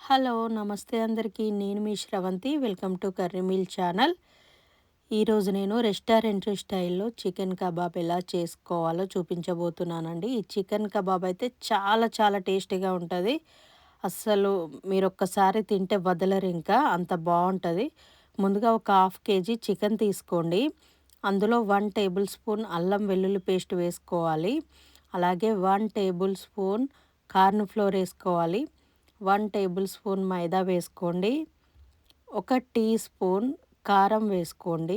Hello! నమస్తే అందరికీ. నేను మీ Sravanthi. Welcome to curry meal channel. ఈరోజు నేను రెస్టారెంట్ స్టైల్‌లో చికెన్ కబాబ్ ఎలా చేసుకోవాలో చూపించబోతున్నానండి. ఈ చికెన్ కబాబ్ అయితే చాలా చాలా టేస్టీగా ఉంటది. అస్సలు మీరొక్కసారి తింటే వదలరింకా అంత బావుంటది. ముందుగా ఒక హాఫ్ కేజీ చికెన్ తీసుకోండి. అందులో 1 టేబుల్ స్పూన్ అల్లం వెల్లుల్లి పేస్ట్ వేసుకోవాలి. అలాగే 1 టేబుల్ స్పూన్ కార్న్ ఫ్లోర్ ఏసుకోవాలి. 1 టేబుల్ స్పూన్ మైదా వేసుకోండి. ఒక టీ స్పూన్ కారం వేసుకోండి.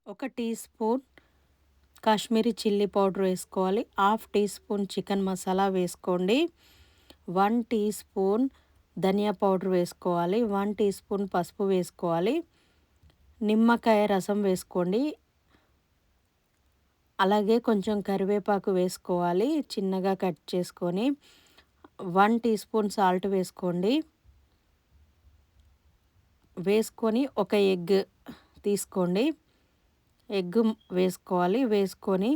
ఒక tea spoon Kashmiri chilli powder వేసుకోవాలి. Half tea spoon chicken masala వేసుకోండి. 1 టీ స్పూన్ ధనియా పౌడర్ వేసుకోవాలి. 1 టీ స్పూన్ పసుపు వేసుకోవాలి. నిమ్మకాయ రసం వేసుకోండి. అలాగే కొంచెం కరివేపాకు వేసుకోవాలి చిన్నగా కట్ చేసుకొని. 1 టీ స్పూన్ సాల్ట్ వేసుకోండి. వేసుకొని ఒక ఎగ్ తీసుకోండి. ఎగ్ వేసుకోవాలి. వేసుకొని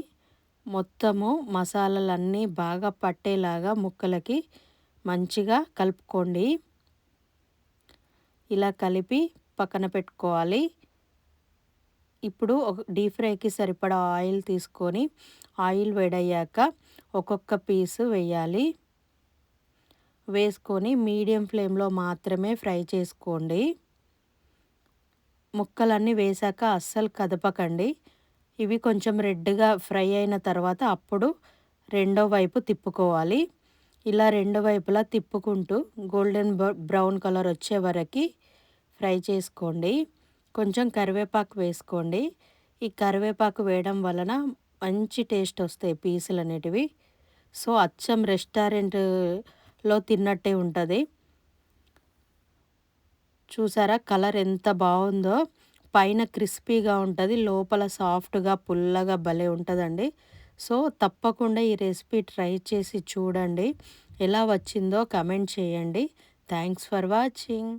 మొత్తము మసాలాలన్నీ బాగా పట్టేలాగా ముక్కలకి మంచిగా కలుపుకోండి. ఇలా కలిపి పక్కన పెట్టుకోవాలి. ఇప్పుడు ఒక డీప్ ఫ్రైకి సరిపడా ఆయిల్ తీసుకొని ఆయిల్ వేడయ్యాక ఒక్కొక్క పీసు వేయాలి. వేసుకొని మీడియం ఫ్లేమ్‌లో మాత్రమే ఫ్రై చేసుకోండి. ముక్కలన్నీ వేశాక అస్సలు కదపకండి. ఇవి కొంచెం రెడ్‌గా ఫ్రై అయిన తర్వాత అప్పుడు రెండో వైపు తిప్పుకోవాలి. ఇలా రెండు వైపులా తిప్పుకుంటూ గోల్డెన్ బ్రౌన్ కలర్ వచ్చే వరకి ఫ్రై చేసుకోండి. కొంచెం కరివేపాకు వేసుకోండి. ఈ కరివేపాకు వేయడం వలన మంచి టేస్ట్ వస్తాయి పీసులనేటివి. సో, అచ్చం రెస్టారెంట్‌లో తిన్నట్టే ఉంటది. చూసారా కలర్ ఎంత బావుందో. పైన క్రిస్పీగా ఉంటది. లోపల సాఫ్ట్‌గా, పుల్లగా భలే ఉంటదండి. సో, తప్పకుండా ఈ రెసిపీ ట్రై చేసి చూడండి. ఎలా వచ్చిందో కమెంట్ చేయండి. Thanks for watching.